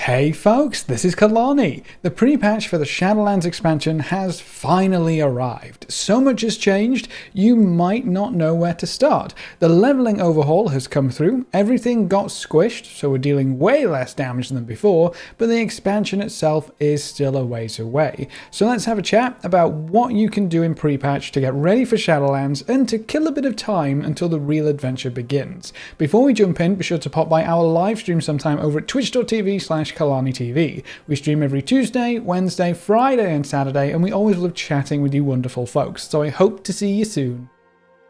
Hey folks, this is Kalani. The pre-patch for the Shadowlands expansion has finally arrived. So much has changed, you might not know where to start. The leveling overhaul has come through, everything got squished, so we're dealing way less damage than before, but the expansion itself is still a ways away. So let's have a chat about what you can do in pre-patch to get ready for Shadowlands and to kill a bit of time until the real adventure begins. Before we jump in, be sure to pop by our live stream sometime over at twitch.tv/KalaniTV. We stream every Tuesday, Wednesday, Friday and Saturday, and we always love chatting with you wonderful folks, so I hope to see you soon.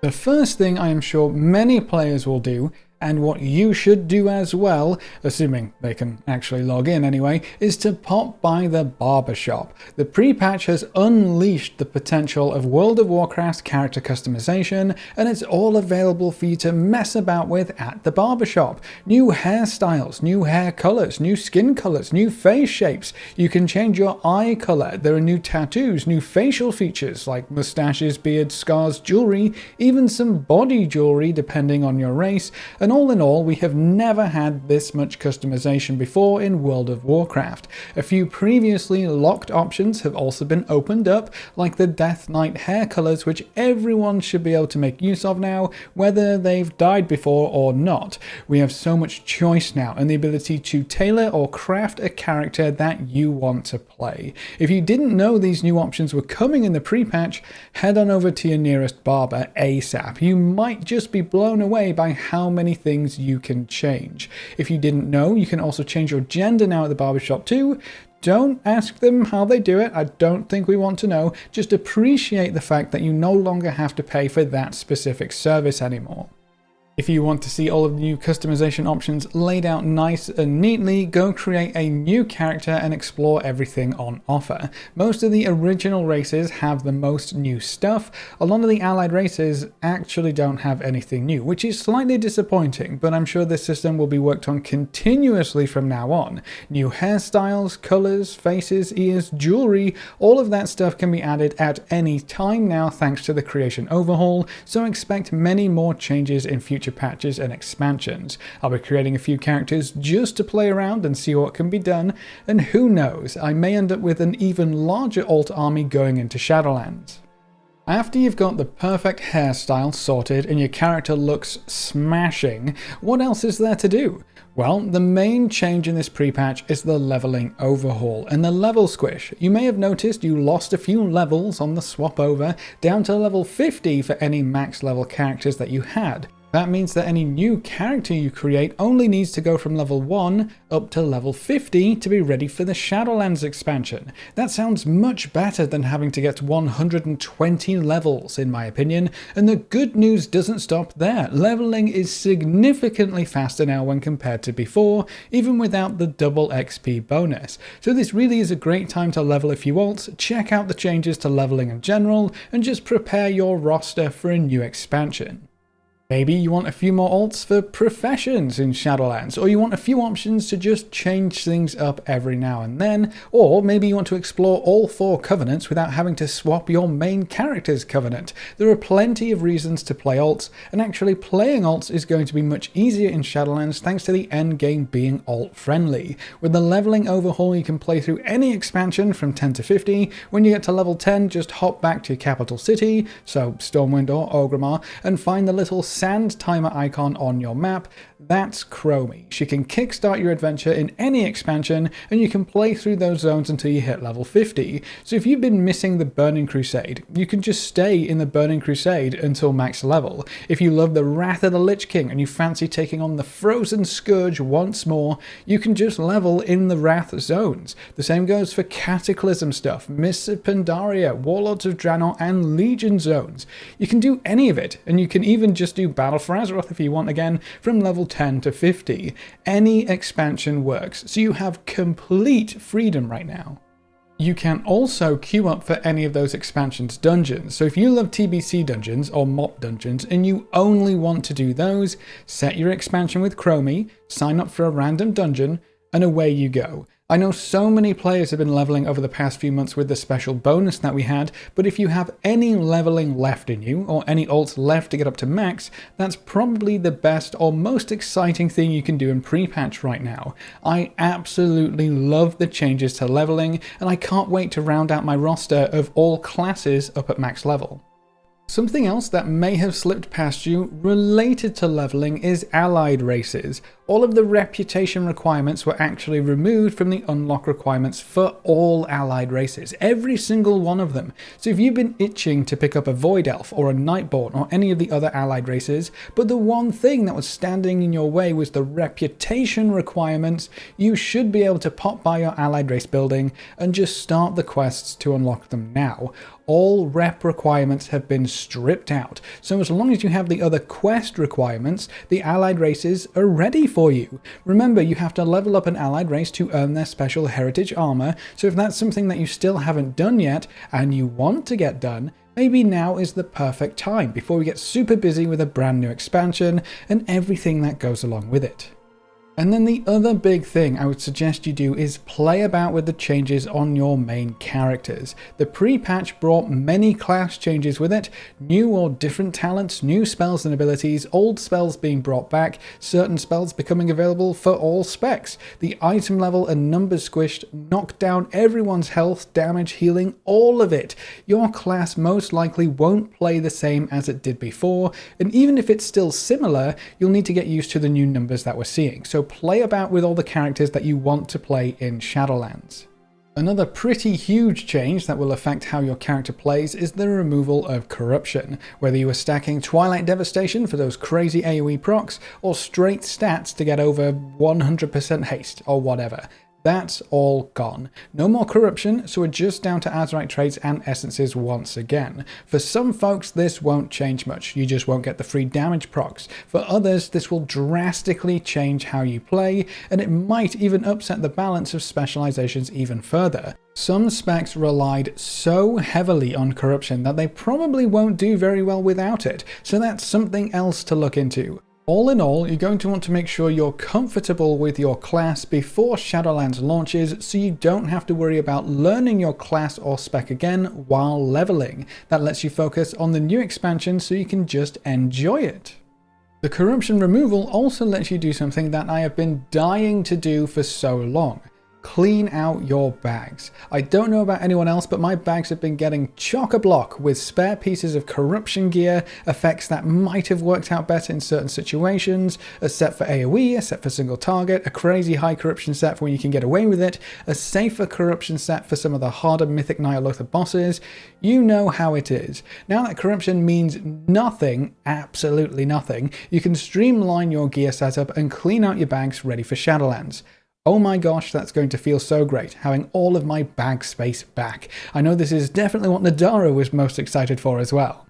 The first thing I am sure many players will do, and what you should do as well, assuming they can actually log in anyway, is to pop by the Barber Shop. The pre-patch has unleashed the potential of World of Warcraft's character customization, and it's all available for you to mess about with at the Barber Shop. New hairstyles, new hair colors, new skin colors, new face shapes. You can change your eye color. There are new tattoos, new facial features like mustaches, beards, scars, jewelry, even some body jewelry depending on your race. And all in all, we have never had this much customization before in World of Warcraft. A few previously locked options have also been opened up, like the Death Knight hair colors, which everyone should be able to make use of now, whether they've died before or not. We have so much choice now and the ability to tailor or craft a character that you want to play. If you didn't know these new options were coming in the pre-patch, head on over to your nearest barber ASAP. You might just be blown away by how many things you can change. If you didn't know, you can also change your gender now at the barbershop too. Don't ask them how they do it, I don't think we want to know. Just appreciate the fact that you no longer have to pay for that specific service anymore. If you want to see all of the new customization options laid out nice and neatly, go create a new character and explore everything on offer. Most of the original races have the most new stuff. A lot of the allied races actually don't have anything new, which is slightly disappointing, but I'm sure this system will be worked on continuously from now on. New hairstyles, colors, faces, ears, jewelry, all of that stuff can be added at any time now thanks to the creation overhaul, so expect many more changes in future patches and expansions. I'll be creating a few characters just to play around and see what can be done, and who knows, I may end up with an even larger alt army going into Shadowlands. After you've got the perfect hairstyle sorted and your character looks smashing, what else is there to do? Well, the main change in this pre-patch is the leveling overhaul and the level squish. You may have noticed you lost a few levels on the swap over, down to level 50 for any max level characters that you had. That means that any new character you create only needs to go from level 1 up to level 50 to be ready for the Shadowlands expansion. That sounds much better than having to get 120 levels in my opinion, and the good news doesn't stop there. Leveling is significantly faster now when compared to before, even without the double XP bonus. So this really is a great time to level a few alts, check out the changes to leveling in general, and just prepare your roster for a new expansion. Maybe you want a few more alts for professions in Shadowlands, or you want a few options to just change things up every now and then, or maybe you want to explore all 4 covenants without having to swap your main character's covenant. There are plenty of reasons to play alts, and actually playing alts is going to be much easier in Shadowlands thanks to the endgame being alt friendly. With the leveling overhaul you can play through any expansion from 10 to 50, when you get to level 10 just hop back to your capital city, so Stormwind or Orgrimmar, and find the little sand timer icon on your map. That's Chromie. She can kickstart your adventure in any expansion, and you can play through those zones until you hit level 50. So if you've been missing the Burning Crusade, you can just stay in the Burning Crusade until max level. If you love the Wrath of the Lich King and you fancy taking on the Frozen Scourge once more, you can just level in the Wrath zones. The same goes for Cataclysm stuff, Mists of Pandaria, Warlords of Draenor, and Legion zones. You can do any of it, and you can even just do Battle for Azeroth if you want again, from level 10 to 50. Any expansion works, so you have complete freedom right now. You can also queue up for any of those expansions dungeons, so if you love TBC dungeons or MOP dungeons and you only want to do those, set your expansion with Chromie, sign up for a random dungeon, and away you go. I know so many players have been leveling over the past few months with the special bonus that we had, but if you have any leveling left in you, or any alts left to get up to max, that's probably the best or most exciting thing you can do in pre-patch right now. I absolutely love the changes to leveling, and I can't wait to round out my roster of all classes up at max level. Something else that may have slipped past you related to leveling is allied races. All of the reputation requirements were actually removed from the unlock requirements for all allied races, every single one of them. So if you've been itching to pick up a Void Elf or a Nightborn or any of the other allied races, but the one thing that was standing in your way was the reputation requirements, you should be able to pop by your allied race building and just start the quests to unlock them now. All rep requirements have been stripped out, so as long as you have the other quest requirements, the allied races are ready for you. Remember, you have to level up an allied race to earn their special heritage armor, so if that's something that you still haven't done yet, and you want to get done, maybe now is the perfect time before we get super busy with a brand new expansion and everything that goes along with it. And then the other big thing I would suggest you do is play about with the changes on your main characters. The pre-patch brought many class changes with it, new or different talents, new spells and abilities, old spells being brought back, certain spells becoming available for all specs. The item level and numbers squished knocked down everyone's health, damage, healing, all of it. Your class most likely won't play the same as it did before, and even if it's still similar, you'll need to get used to the new numbers that we're seeing. So play about with all the characters that you want to play in Shadowlands. Another pretty huge change that will affect how your character plays is the removal of corruption. Whether you are stacking Twilight Devastation for those crazy AoE procs, or straight stats to get over 100% haste, or whatever. That's all gone. No more corruption, so we're just down to Azerite traits and essences once again. For some folks, this won't change much. You just won't get the free damage procs. For others, this will drastically change how you play, and it might even upset the balance of specializations even further. Some specs relied so heavily on corruption that they probably won't do very well without it, so that's something else to look into. All in all, you're going to want to make sure you're comfortable with your class before Shadowlands launches, so you don't have to worry about learning your class or spec again while leveling. That lets you focus on the new expansion so you can just enjoy it. The corruption removal also lets you do something that I have been dying to do for so long. Clean out your bags. I don't know about anyone else, but my bags have been getting chock-a-block with spare pieces of corruption gear, effects that might have worked out better in certain situations, a set for AoE, a set for single target, a crazy high corruption set for when you can get away with it, a safer corruption set for some of the harder Mythic Ny'alotha bosses. You know how it is. Now that corruption means nothing, absolutely nothing, you can streamline your gear setup and clean out your bags ready for Shadowlands. Oh my gosh, that's going to feel so great, having all of my bag space back. I know this is definitely what Nadara was most excited for as well.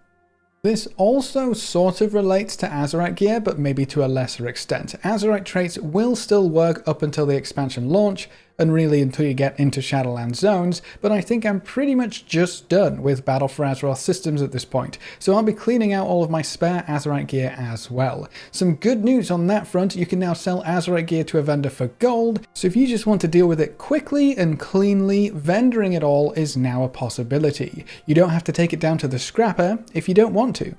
This also sort of relates to Azerite gear, but maybe to a lesser extent. Azerite traits will still work up until the expansion launch, and really until you get into Shadowlands zones, but I think I'm pretty much just done with Battle for Azeroth systems at this point, so I'll be cleaning out all of my spare Azerite gear as well. Some good news on that front, you can now sell Azerite gear to a vendor for gold, so if you just want to deal with it quickly and cleanly, vendoring it all is now a possibility. You don't have to take it down to the scrapper if you don't want to.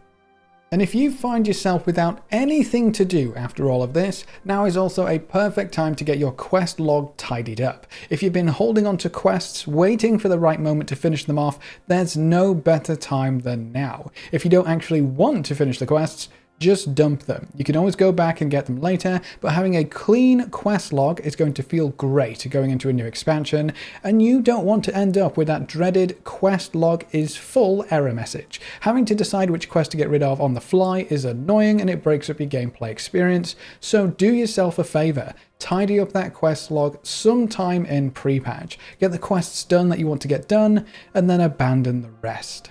And if you find yourself without anything to do after all of this, now is also a perfect time to get your quest log tidied up. If you've been holding on to quests, waiting for the right moment to finish them off, there's no better time than now. If you don't actually want to finish the quests, just dump them. You can always go back and get them later, but having a clean quest log is going to feel great going into a new expansion, and you don't want to end up with that dreaded quest log is full error message. Having to decide which quest to get rid of on the fly is annoying and it breaks up your gameplay experience, so do yourself a favor. Tidy up that quest log sometime in pre-patch. Get the quests done that you want to get done, and then abandon the rest.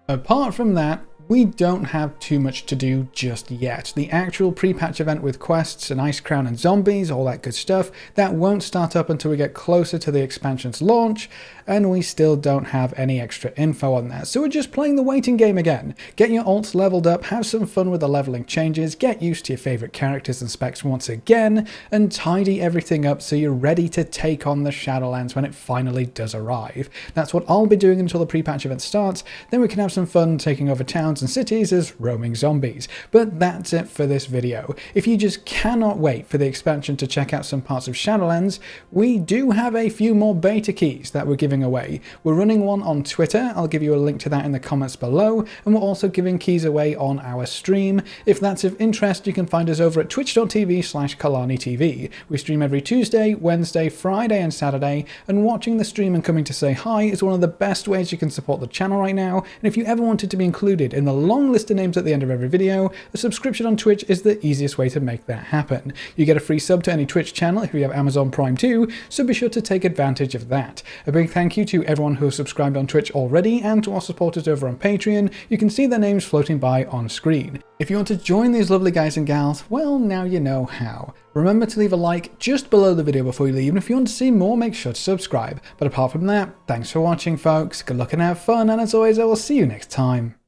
Apart from that, we don't have too much to do just yet. The actual pre-patch event with quests and Ice Crown and zombies, all that good stuff, that won't start up until we get closer to the expansion's launch, and we still don't have any extra info on that. So we're just playing the waiting game again. Get your alts leveled up, have some fun with the leveling changes, get used to your favorite characters and specs once again, and tidy everything up so you're ready to take on the Shadowlands when it finally does arrive. That's what I'll be doing until the pre-patch event starts. Then we can have some fun taking over towns and cities as roaming zombies. But that's it for this video. If you just cannot wait for the expansion to check out some parts of Shadowlands, we do have a few more beta keys that we're giving away. We're running one on Twitter, I'll give you a link to that in the comments below, and we're also giving keys away on our stream. If that's of interest, you can find us over at twitch.tv/KalaniTV. We stream every Tuesday, Wednesday, Friday and Saturday, and watching the stream and coming to say hi is one of the best ways you can support the channel right now, and if you ever wanted to be included in the long list of names at the end of every video, a subscription on Twitch is the easiest way to make that happen. You get a free sub to any Twitch channel if you have Amazon Prime too, so be sure to take advantage of that. A big thank you to everyone who has subscribed on Twitch already, and to our supporters over on Patreon. You can see their names floating by on screen. If you want to join these lovely guys and gals, well, now you know how. Remember to leave a like just below the video before you leave, and if you want to see more, make sure to subscribe. But apart from that, thanks for watching folks, good luck and have fun, and as always I will see you next time.